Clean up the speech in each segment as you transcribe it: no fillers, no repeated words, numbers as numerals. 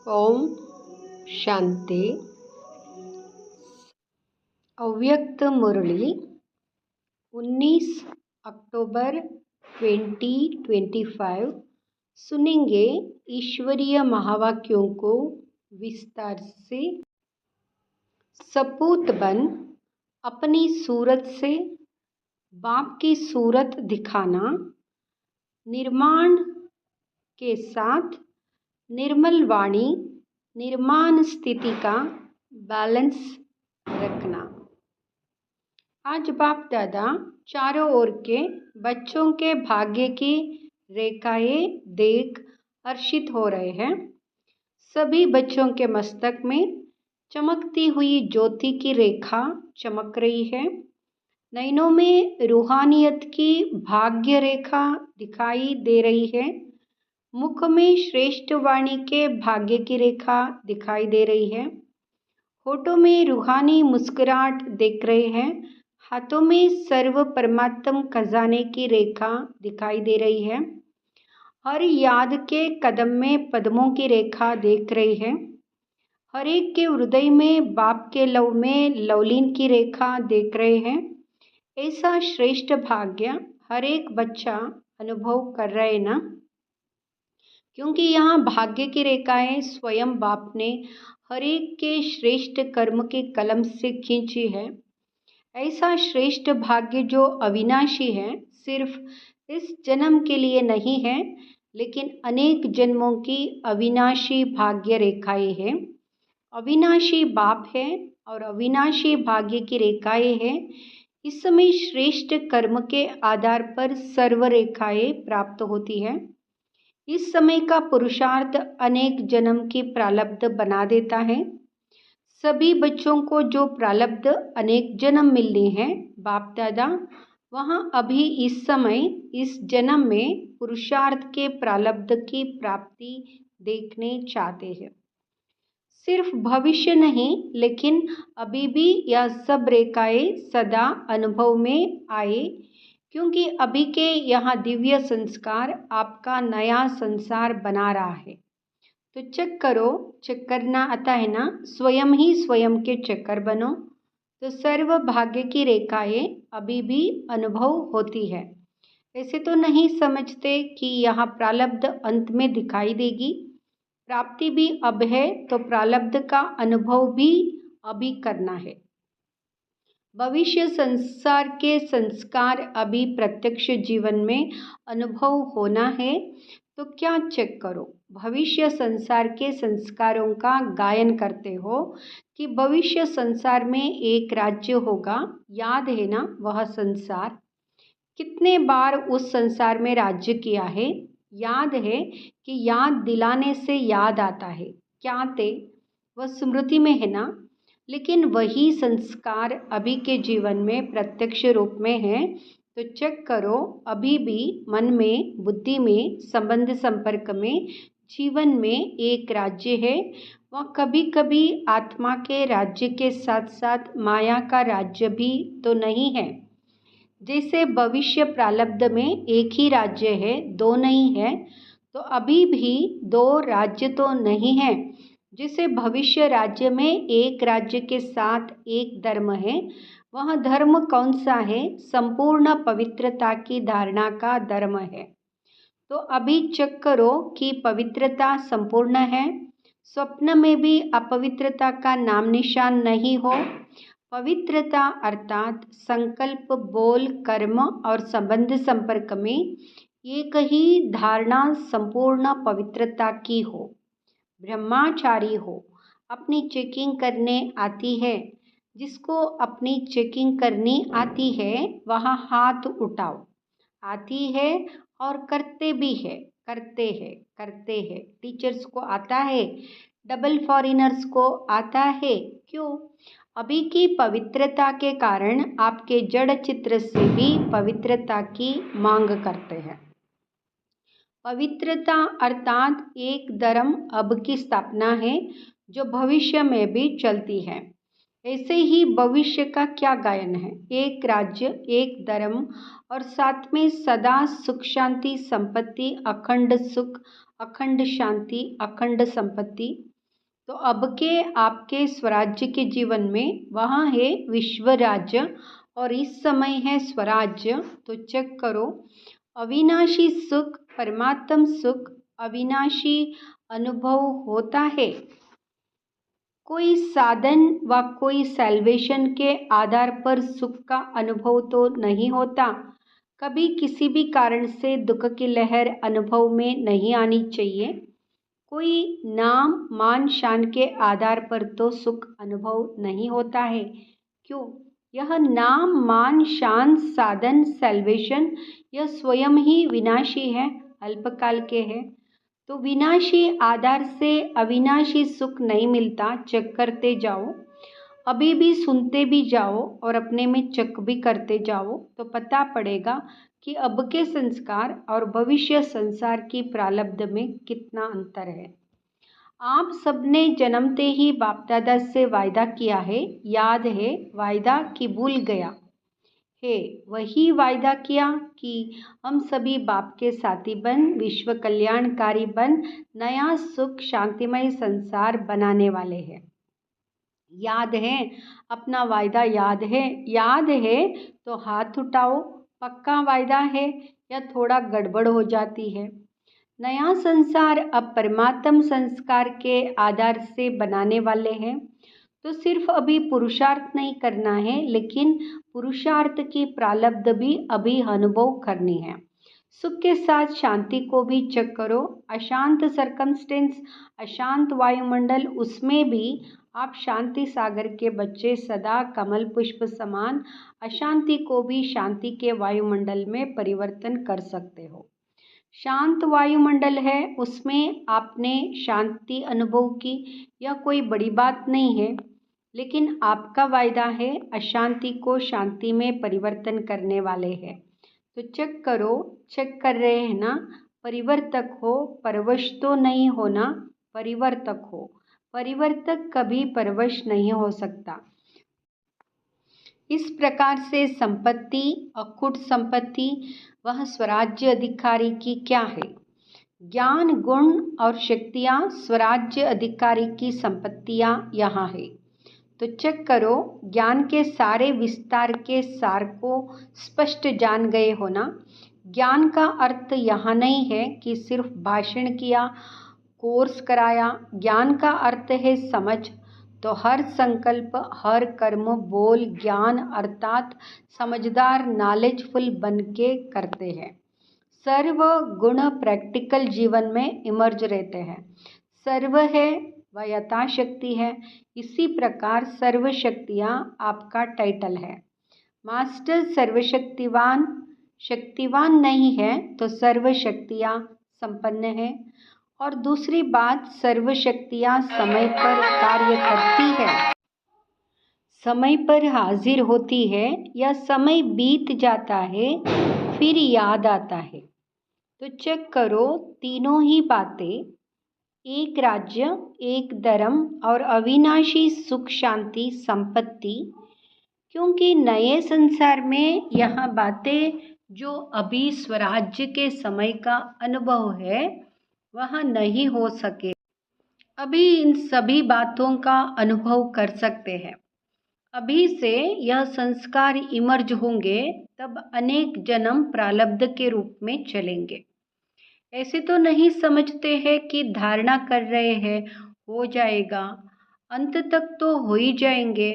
ओम शांति। अव्यक्त मुरली 19 अक्टूबर 2025 सुनेंगे ईश्वरीय महावाक्यों को विस्तार से। सपूत बन अपनी सूरत से बाप की सूरत दिखाना, निर्माण के साथ निर्मल वाणी, निर्माण स्थिति का बैलेंस रखना। आज बाप दादा चारों ओर के बच्चों के भाग्य की रेखाएं देख हर्षित हो रहे हैं। सभी बच्चों के मस्तक में चमकती हुई ज्योति की रेखा चमक रही है। नयनों में रूहानियत की भाग्य रेखा दिखाई दे रही है। मुख में श्रेष्ठ वाणी के भाग्य की रेखा दिखाई दे रही है। होठों में रूहानी मुस्कुराहट देख रहे हैं। हाथों में सर्व परमात्म खजाने की रेखा दिखाई दे रही है। हर याद के कदम में पद्मों की रेखा देख रहे हैं। हर एक के हृदय में बाप के लव में लवलीन की रेखा देख रहे हैं। ऐसा श्रेष्ठ भाग्य हर एक बच्चा अनुभव कर रहे ना, क्योंकि यहाँ भाग्य की रेखाएं स्वयं बाप ने हर एक के श्रेष्ठ कर्म के कलम से खींची है। ऐसा श्रेष्ठ भाग्य जो अविनाशी है, सिर्फ इस जन्म के लिए नहीं है, लेकिन अनेक जन्मों की अविनाशी भाग्य रेखाएं हैं। अविनाशी बाप है और अविनाशी भाग्य की रेखाएं हैं। इस समय श्रेष्ठ कर्म के आधार पर सर्व रेखाएं प्राप्त होती है। इस समय का पुरुषार्थ अनेक जन्म की प्रारब्ध बना देता है। सभी बच्चों को जो प्रारब्ध अनेक जन्म मिलने हैं, बाप दादा वहाँ अभी इस समय इस जन्म में पुरुषार्थ के प्रारब्ध की प्राप्ति देखने चाहते हैं। सिर्फ भविष्य नहीं, लेकिन अभी भी यह सब रेखाएं सदा अनुभव में आए, क्योंकि अभी के यहाँ दिव्य संस्कार आपका नया संसार बना रहा है। तो चेक करो, चेक करना आता है ना, स्वयं ही स्वयं के चक्कर बनो। तो सर्व भाग्य की रेखाएं अभी भी अनुभव होती है। ऐसे तो नहीं समझते कि यहाँ प्रारब्ध अंत में दिखाई देगी। प्राप्ति भी अब है, तो प्रारब्ध का अनुभव भी अभी करना है। भविष्य संसार के संस्कार अभी प्रत्यक्ष जीवन में अनुभव होना है। तो क्या चेक करो, भविष्य संसार के संस्कारों का गायन करते हो कि भविष्य संसार में एक राज्य होगा। याद है ना वह संसार? कितने बार उस संसार में राज्य किया है? याद है कि याद दिलाने से याद आता है। क्या थे वह स्मृति में है ना, लेकिन वही संस्कार अभी के जीवन में प्रत्यक्ष रूप में है। तो चेक करो, अभी भी मन में, बुद्धि में, संबंध संपर्क में, जीवन में एक राज्य है। वह कभी कभी आत्मा के राज्य के साथ साथ माया का राज्य भी तो नहीं है। जैसे भविष्य प्रारब्ध में एक ही राज्य है, दो नहीं है, तो अभी भी दो राज्य तो नहीं है। जैसे भविष्य राज्य में एक राज्य के साथ एक धर्म है, वह धर्म कौन सा है? संपूर्ण पवित्रता की धारणा का धर्म है। तो अभी चेक करो कि पवित्रता संपूर्ण है। स्वप्न में भी अपवित्रता का नाम निशान नहीं हो। पवित्रता अर्थात संकल्प, बोल, कर्म और संबंध संपर्क में एक ही धारणा संपूर्ण पवित्रता की हो। ब्रह्मचारी हो, अपनी चेकिंग करने आती है। जिसको अपनी चेकिंग करनी आती है वहाँ हाथ उठाओ। आती है और करते भी है, करते हैं। टीचर्स को आता है, डबल फॉरेनर्स को आता है। क्यों? अभी की पवित्रता के कारण आपके जड़ चित्र से भी पवित्रता की मांग करते हैं। पवित्रता अर्थात एक धर्म अब की स्थापना है जो भविष्य में भी चलती है। ऐसे ही भविष्य का क्या गायन है? एक राज्य, एक धर्म और साथ में सदा सुख शांति संपत्ति, अखंड सुख, अखंड शांति, अखंड संपत्ति। तो अब के आपके स्वराज्य के जीवन में वहाँ है विश्व राज्य और इस समय है स्वराज्य। तो चेक करो, अविनाशी सुख, परमात्म सुख, अविनाशी अनुभव होता है। कोई साधन व कोई सैल्वेशन के आधार पर सुख का अनुभव तो नहीं होता। कभी किसी भी कारण से दुख की लहर अनुभव में नहीं आनी चाहिए। कोई नाम मान शान के आधार पर तो सुख अनुभव नहीं होता है। क्यों? यह नाम मान शान साधन सैल्वेशन यह स्वयं ही विनाशी है, अल्पकाल के है। तो विनाशी आधार से अविनाशी सुख नहीं मिलता। चेक करते जाओ, अभी भी सुनते भी जाओ और अपने में चेक भी करते जाओ तो पता पड़ेगा कि अब के संस्कार और भविष्य संसार की प्रारब्ध में कितना अंतर है। आप सबने जन्मते ही बाप दादा से वायदा किया है, याद है? वायदा कि भूल गया है? वही वायदा किया कि हम सभी बाप के साथी बन विश्व कल्याणकारी बन नया सुख शांतिमय संसार बनाने वाले हैं। याद है? अपना वायदा याद है? याद है तो हाथ उठाओ। पक्का वायदा है या थोड़ा गड़बड़ हो जाती है? नया संसार अब परमात्म संस्कार के आधार से बनाने वाले हैं। तो सिर्फ अभी पुरुषार्थ नहीं करना है, लेकिन पुरुषार्थ की प्रारब्ध भी अभी अनुभव करनी है। सुख के साथ शांति को भी चेक करो। अशांत सरकमस्टेंस, अशांत वायुमंडल, उसमें भी आप शांति सागर के बच्चे सदा कमल पुष्प समान अशांति को भी शांति के वायुमंडल में परिवर्तन कर सकते हो। शांत वायुमंडल है, उसमें आपने शांति अनुभव की, यह कोई बड़ी बात नहीं है। लेकिन आपका वायदा है अशांति को शांति में परिवर्तन करने वाले हैं। तो चेक करो, चेक कर रहे हैं ना? परिवर्तक हो, परवश तो नहीं होना, परिवर्तक हो। परिवर्तक कभी परवश नहीं हो सकता। इस प्रकार से संपत्ति, अखुट संपत्ति, वह स्वराज्य अधिकारी की क्या है? ज्ञान, गुण और शक्तियाँ स्वराज्य अधिकारी की संपत्तियाँ यहाँ है। तो चेक करो, ज्ञान के सारे विस्तार के सार को स्पष्ट जान गए हो ना? ज्ञान का अर्थ यहाँ नहीं है कि सिर्फ भाषण किया, कोर्स कराया। ज्ञान का अर्थ है समझ। तो हर संकल्प, हर कर्म, बोल ज्ञान अर्थात समझदार, नॉलेजफुल बन के करते हैं। सर्व गुण प्रैक्टिकल जीवन में इमर्ज रहते हैं। सर्व है व यथाशक्ति है। इसी प्रकार सर्व शक्तियाँ आपका टाइटल है। मास्टर सर्वशक्तिवान शक्तिवान नहीं है तो सर्व शक्तियाँ संपन्न है। और दूसरी बात, सर्व शक्तियाँ समय पर कार्य करती है, समय पर हाजिर होती है या समय बीत जाता है फिर याद आता है। तो चेक करो, तीनों ही बातें, एक राज्य, एक धर्म और अविनाशी सुख शांति संपत्ति। क्योंकि नए संसार में यह बातें जो अभी स्वराज्य के समय का अनुभव है वह नहीं हो सके। अभी इन सभी बातों का अनुभव कर सकते हैं। अभी से यह संस्कार इमर्ज होंगे तब अनेक जन्म प्रारब्ध के रूप में चलेंगे। ऐसे तो नहीं समझते हैं कि धारणा कर रहे हैं हो जाएगा, अंत तक तो हो ही जाएंगे।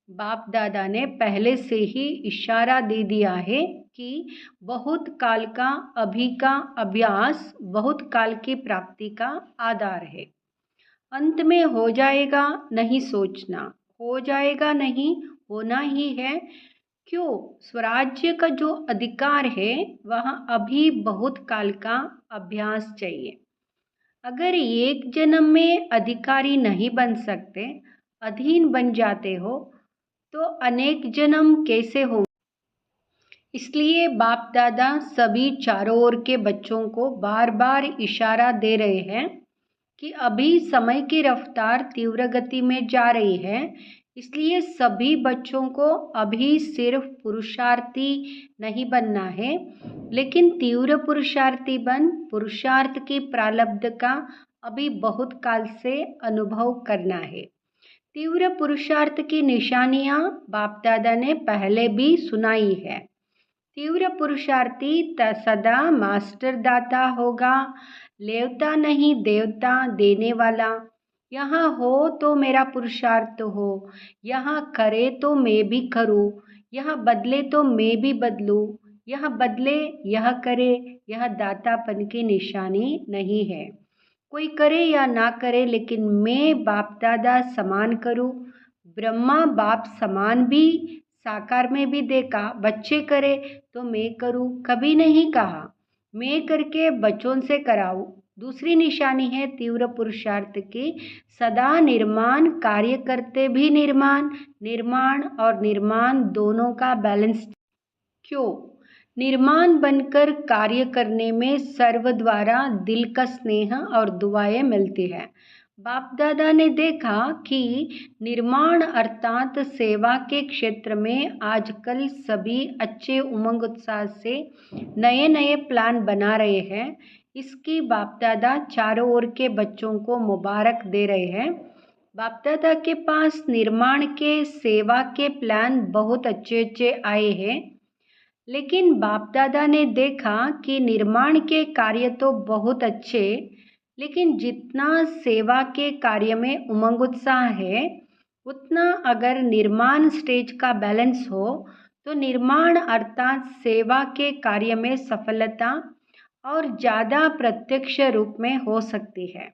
बाप दादा ने पहले से ही इशारा दे दिया है कि बहुत काल का अभी का अभ्यास बहुत काल की प्राप्ति का आधार है। अंत में हो जाएगा नहीं सोचना, हो जाएगा नहीं, होना ही है। क्यों? स्वराज्य का जो अधिकार है वह अभी बहुत काल का अभ्यास चाहिए। अगर एक जन्म में अधिकारी नहीं बन सकते, अधीन बन जाते हो, तो अनेक जन्म कैसे होंगे? इसलिए बाप दादा सभी चारों ओर के बच्चों को बार बार इशारा दे रहे हैं कि अभी समय की रफ्तार तीव्र गति में जा रही है। इसलिए सभी बच्चों को अभी सिर्फ पुरुषार्थी नहीं बनना है, लेकिन तीव्र पुरुषार्थी बन पुरुषार्थ की प्रारब्ध का अभी बहुत काल से अनुभव करना है। तीव्र पुरुषार्थ की निशानियां बाप दादा ने पहले भी सुनाई है। तीव्र पुरुषार्थी सदा मास्टर दाता होगा, लेवता नहीं देवता देने वाला। यहाँ हो तो मेरा पुरुषार्थ हो, यहाँ करे तो मैं भी करूँ, यहाँ बदले तो मैं भी बदलूँ, यह बदले यह करे, यह दातापन की निशानी नहीं है। कोई करे या ना करे, लेकिन मैं बाप दादा समान करूँ। ब्रह्मा बाप समान भी साकार में भी देखा, बच्चे करे तो मैं करूँ कभी नहीं कहा, मैं करके बच्चों से कराऊँ। दूसरी निशानी है तीव्र पुरुषार्थ की, सदा निर्माण कार्य करते भी निर्माण, निर्माण और निर्माण दोनों का बैलेंस। क्यों? निर्माण बनकर कार्य करने में सर्व द्वारा दिल का स्नेह और दुआएं मिलती है। बाप दादा ने देखा कि निर्माण अर्थात सेवा के क्षेत्र में आजकल सभी अच्छे उमंग उत्साह से नए नए प्लान बना रहे हैं। इसकी बाप दादा चारों ओर के बच्चों को मुबारक दे रहे हैं। बाप दादा के पास निर्माण के सेवा के प्लान बहुत अच्छे अच्छे आए हैं, लेकिन बाप दादा ने देखा कि निर्माण के कार्य तो बहुत अच्छे, लेकिन जितना सेवा के कार्य में उमंग उत्साह है, उतना अगर निर्माण स्टेज का बैलेंस हो तो निर्माण अर्थात सेवा के कार्य में सफलता और ज़्यादा प्रत्यक्ष रूप में हो सकती है।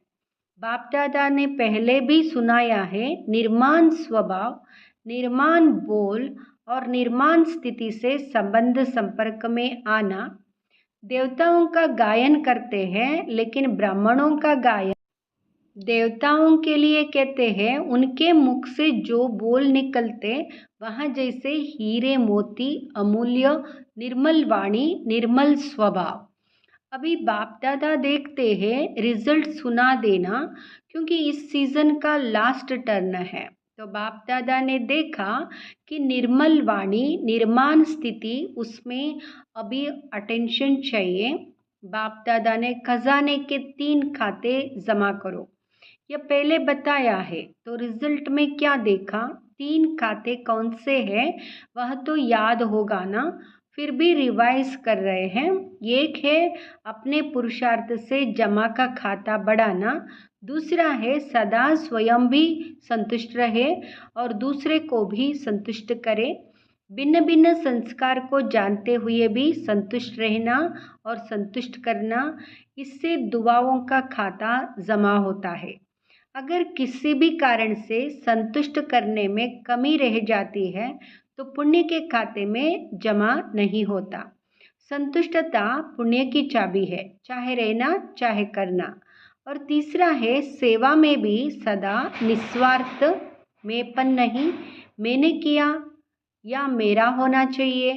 बाप दादा ने पहले भी सुनाया है, निर्माण स्वभाव, निर्माण बोल और निर्माण स्थिति से संबंध संपर्क में आना। देवताओं का गायन करते हैं, लेकिन ब्राह्मणों का गायन देवताओं के लिए कहते हैं। उनके मुख से जो बोल निकलते वहाँ जैसे हीरे मोती, अमूल्य, निर्मल वाणी, निर्मल स्वभाव। अभी बाप दादा देखते हैं, रिजल्ट सुना देना, क्योंकि इस सीजन का लास्ट टर्न है। तो बाप दादा ने देखा कि निर्मल वाणी, निर्माण स्थिति, उसमें अभी अटेंशन चाहिए। बाप दादा ने खजाने के 3 खाते जमा करो, यह पहले बताया है। तो रिजल्ट में क्या देखा? 3 खाते कौन से हैं वह तो याद होगा ना, फिर भी रिवाइज कर रहे हैं। एक है अपने पुरुषार्थ से जमा का खाता बढ़ाना, दूसरा है सदा स्वयं भी संतुष्ट रहे और दूसरे को भी संतुष्ट करे। भिन्न भिन्न संस्कार को जानते हुए भी संतुष्ट रहना और संतुष्ट करना, इससे दुआओं का खाता जमा होता है। अगर किसी भी कारण से संतुष्ट करने में कमी रह जाती है तो पुण्य के खाते में जमा नहीं होता। संतुष्टता पुण्य की चाबी है, चाहे रहना चाहे करना। और तीसरा है सेवा में भी सदा निस्वार्थ, मैंपन नहीं, मैंने किया या मेरा होना चाहिए।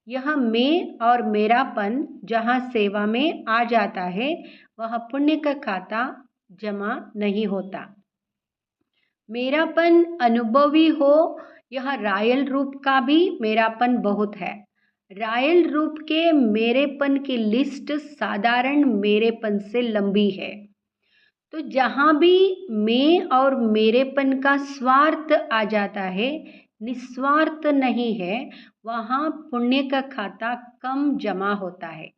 यह मैं और मेरापन जहाँ सेवा में आ जाता है वह पुण्य का खाता जमा नहीं होता। मेरापन अनुभवी हो, यह रायल रूप का भी मेरापन बहुत है। रायल रूप के मेरेपन की लिस्ट साधारण मेरेपन से लंबी है। तो जहाँ भी मैं और मेरेपन का स्वार्थ आ जाता है, निस्वार्थ नहीं है, वहाँ पुण्य का खाता कम जमा होता है।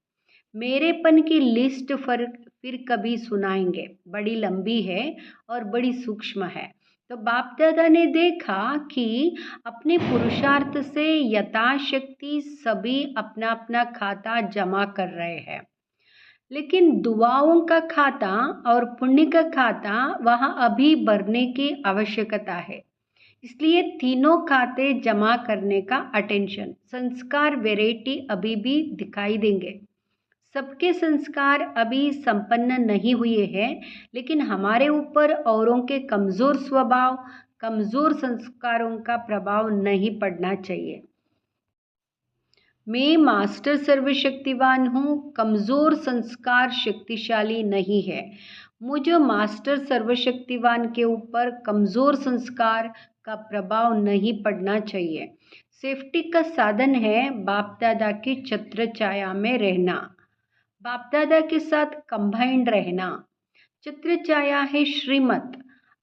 मेरेपन की लिस्ट फिर कभी सुनाएंगे, बड़ी लंबी है और बड़ी सूक्ष्म है। तो बाप दादा ने देखा कि अपने पुरुषार्थ से यथाशक्ति सभी अपना अपना खाता जमा कर रहे हैं, लेकिन दुआओं का खाता और पुण्य का खाता वहाँ अभी भरने की आवश्यकता है। इसलिए तीनों खाते जमा करने का अटेंशन, संस्कार वैरायटी अभी भी दिखाई देंगे। सबके संस्कार अभी संपन्न नहीं हुए हैं, लेकिन हमारे ऊपर औरों के कमज़ोर स्वभाव, कमज़ोर संस्कारों का प्रभाव नहीं पड़ना चाहिए। मैं मास्टर सर्वशक्तिवान हूँ, कमज़ोर संस्कार शक्तिशाली नहीं है। मुझे मास्टर सर्वशक्तिवान के ऊपर कमज़ोर संस्कार का प्रभाव नहीं पड़ना चाहिए। सेफ्टी का साधन है बाप दादा की छत्र छाया में रहना, बाप दादा के साथ कंबाइंड रहना। चित्र छाया है श्रीमत।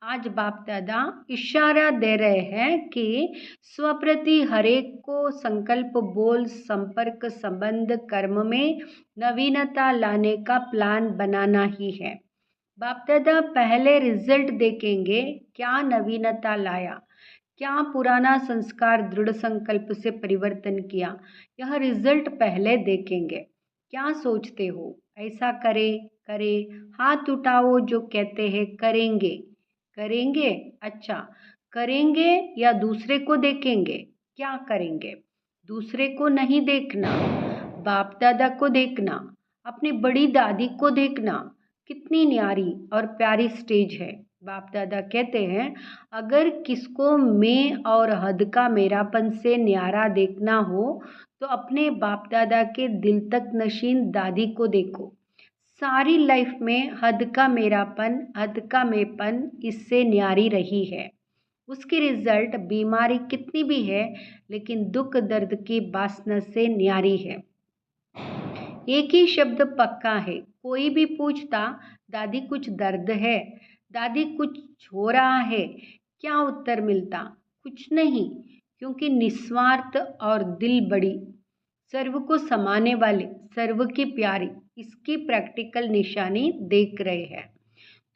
आज बाप दादा इशारा दे रहे हैं कि स्वप्रति हरेक को संकल्प, बोल, संपर्क, संबंध, कर्म में नवीनता लाने का प्लान बनाना ही है। बाप दादा पहले रिजल्ट देखेंगे, क्या नवीनता लाया, क्या पुराना संस्कार दृढ़ संकल्प से परिवर्तन किया, यह रिजल्ट पहले देखेंगे। क्या सोचते हो, ऐसा करे, हाथ उठाओ जो कहते हैं करेंगे। करेंगे, अच्छा करेंगे या दूसरे को देखेंगे। क्या करेंगे? दूसरे को नहीं देखना, बाप दादा को देखना, अपनी बड़ी दादी को देखना। कितनी न्यारी और प्यारी स्टेज है। बाप दादा कहते हैं, अगर किसको मैं और हद का मेरापन से न्यारा देखना हो तो अपने बाप दादा के दिल तक नशीन दादी को देखो। सारी लाइफ में हद का मेरापन, हद का मेपन इससे न्यारी रही है। उसकी रिजल्ट बीमारी कितनी भी है लेकिन दुख दर्द की वासना से न्यारी है। एक ही शब्द पक्का है। कोई भी पूछता, दादी कुछ दर्द है, दादी कुछ हो रहा है, क्या उत्तर मिलता? कुछ नहीं, क्योंकि निस्वार्थ और दिल बड़ी, सर्व को समाने वाले, सर्व की प्यारी, इसकी प्रैक्टिकल निशानी देख रहे हैं।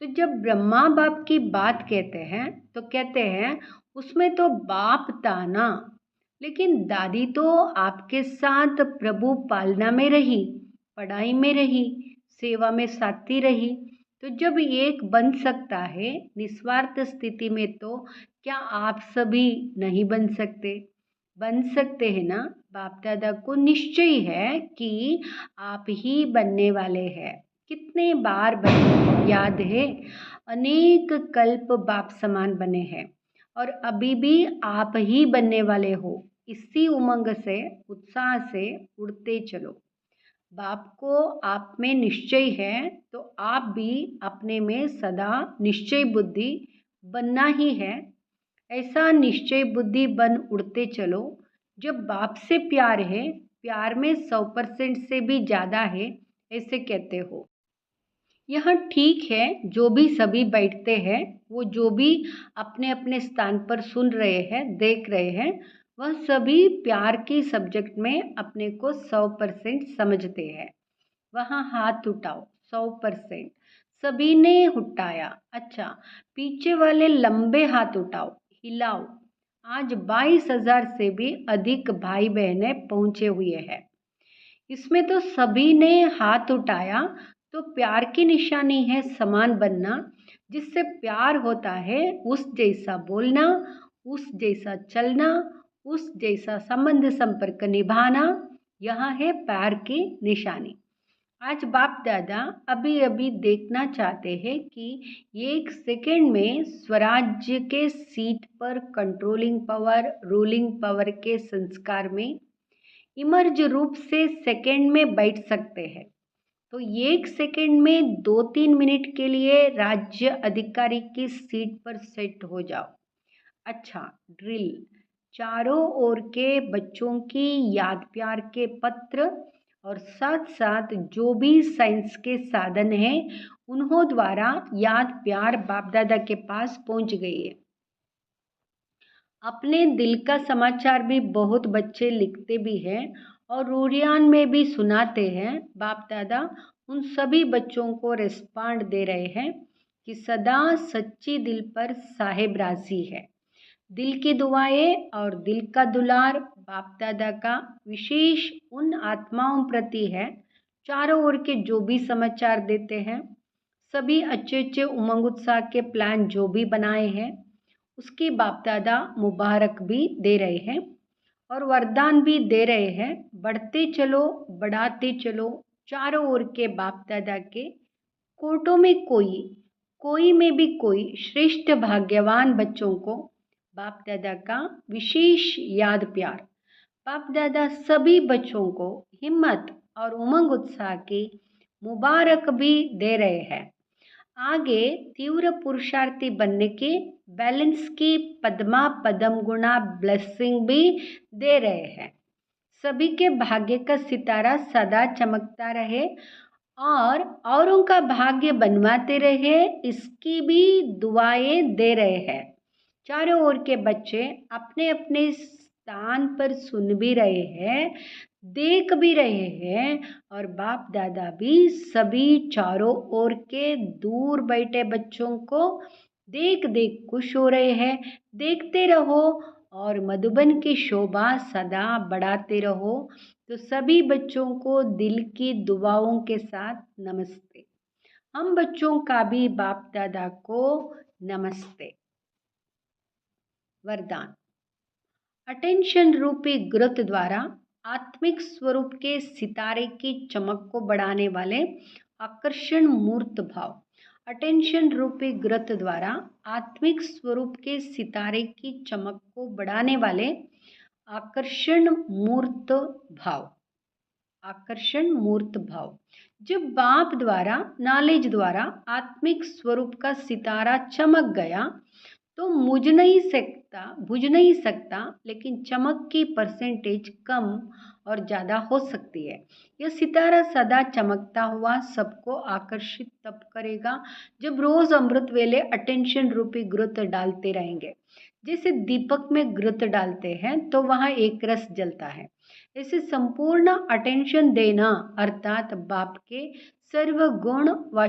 तो जब ब्रह्मा बाप की बात कहते हैं तो कहते हैं उसमें तो बाप था ना, लेकिन दादी तो आपके साथ प्रभु पालना में रही, पढ़ाई में रही, सेवा में साथी रही। तो जब एक बन सकता है निस्वार्थ स्थिति में, तो क्या आप सभी नहीं बन सकते? बन सकते हैं ना। बाप दादा को निश्चय है कि आप ही बनने वाले हैं। कितने बार बने याद है? अनेक कल्प बाप समान बने हैं और अभी भी आप ही बनने वाले हो। इसी उमंग से, उत्साह से उड़ते चलो। बाप को आप में निश्चय है तो आप भी अपने में सदा निश्चय बुद्धि बनना ही है। ऐसा निश्चय बुद्धि बन उड़ते चलो। जब बाप से प्यार है, प्यार में 100% से भी ज़्यादा है, ऐसे कहते हो। यह ठीक है, जो भी सभी बैठते हैं, वो जो भी अपने अपने स्थान पर सुन रहे हैं, देख रहे हैं, वह सभी प्यार की सब्जेक्ट में अपने को 100% समझते हैं। वहाँ हाथ उठाओ, 100%। सभी ने उठाया, अच्छा पीछे वाले लंबे हाथ उठाओ, हिलाओ। आज 22,000 से भी अधिक भाई बहनें पहुँचे हुए हैं। इसमें तो सभी ने हाथ उठाया, तो प्यार की निशानी है समान बनना। जिससे प्यार होता है उस जैसा बोलना, उस जैसा चलना, उस जैसा संबंध संपर्क निभाना। यह है प्यार की निशानी। आज बाप दादा अभी अभी देखना चाहते हैं कि 1 सेकेंड में स्वराज्य के सीट पर कंट्रोलिंग पावर, रूलिंग पावर के संस्कार में इमर्ज रूप से सेकेंड में बैठ सकते हैं। तो 1 सेकेंड में 2-3 मिनट के लिए राज्य अधिकारी की सीट पर सेट हो जाओ। अच्छा ड्रिल, चारों ओर के बच्चों की याद प्यार के पत्र और साथ साथ जो भी साइंस के साधन हैं उन्हों द्वारा याद प्यार बाप दादा के पास पहुंच गई है। अपने दिल का समाचार भी बहुत बच्चे लिखते भी हैं और रूरियान में भी सुनाते हैं। बाप दादा उन सभी बच्चों को रिस्पॉन्ड दे रहे हैं कि सदा सच्ची दिल पर साहेब राजी है। दिल की दुआएं और दिल का दुलार बाप दादा का विशेष उन आत्माओं प्रति है चारों ओर के जो भी समाचार देते हैं। सभी अच्छे अच्छे उमंग उत्साह के प्लान जो भी बनाए हैं उसकी बाप दादा मुबारक भी दे रहे हैं और वरदान भी दे रहे हैं। बढ़ते चलो, बढ़ाते चलो। चारों ओर के बाप दादा के कोटों में कोई में भी कोई श्रेष्ठ भाग्यवान बच्चों को बाप दादा का विशेष याद प्यार। बाप दादा सभी बच्चों को हिम्मत और उमंग उत्साह की मुबारक भी दे रहे हैं। आगे तीव्र पुरुषार्थी बनने की, बैलेंस की पद्मा पदम गुणा ब्लेसिंग भी दे रहे हैं। सभी के भाग्य का सितारा सदा चमकता रहे और औरों का भाग्य बनवाते रहे, इसकी भी दुआएं दे रहे हैं। चारों ओर के बच्चे अपने अपने स्थान पर सुन भी रहे हैं, देख भी रहे हैं, और बाप दादा भी सभी चारों ओर के दूर बैठे बच्चों को देख देख खुश हो रहे हैं। देखते रहो और मधुबन की शोभा सदा बढ़ाते रहो। तो सभी बच्चों को दिल की दुआओं के साथ नमस्ते। हम बच्चों का भी बाप दादा को नमस्ते। वरदान। अटेंशन रूपी ग्रत द्वारा आत्मिक स्वरूप के सितारे की चमक को बढ़ाने वाले आकर्षण मूर्त भाव। अटेंशन रूपी ग्रत द्वारा आत्मिक स्वरूप के सितारे की चमक को बढ़ाने वाले आकर्षण मूर्त भाव। आकर्षण मूर्त भाव। जब बाप द्वारा, नॉलेज द्वारा आत्मिक स्वरूप का सितारा चमक गया तो बुझ नहीं सकता, लेकिन चमक की परसेंटेज कम और ज़्यादा हो सकती है। यह सितारा सदा चमकता हुआ सबको आकर्षित तब करेगा जब रोज अमृत वेले अटेंशन रूपी घृत डालते रहेंगे। जैसे दीपक में घृत डालते हैं तो वहाँ एक रस जलता है, ऐसे संपूर्ण अटेंशन देना अर्थात बाप के सर्व गुण व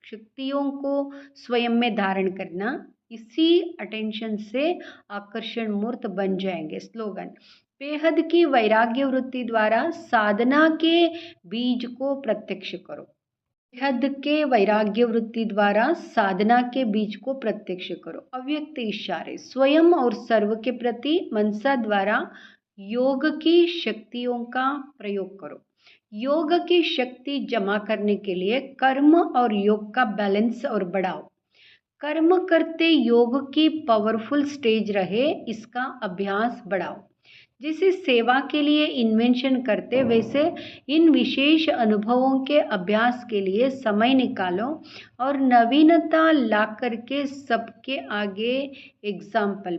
शक्तियों को स्वयं में धारण करना, इसी अटेंशन से आकर्षण मूर्त बन जाएंगे। स्लोगन। बेहद की वैराग्य वृत्ति द्वारा साधना के बीज को प्रत्यक्ष करो। बेहद के वैराग्य वृत्ति द्वारा साधना के बीज को प्रत्यक्ष करो। अव्यक्त इशारे। स्वयं और सर्व के प्रति मनसा द्वारा योग की शक्तियों का प्रयोग करो। योग की शक्ति जमा करने के लिए कर्म और योग का बैलेंस और बढ़ाओ। कर्म करते योग की पावरफुल स्टेज रहे, इसका अभ्यास बढ़ाओ। जैसे सेवा के लिए इन्वेंशन करते, वैसे इन विशेष अनुभवों के अभ्यास के लिए समय निकालो और नवीनता ला करके सबके आगे एग्जाम्पल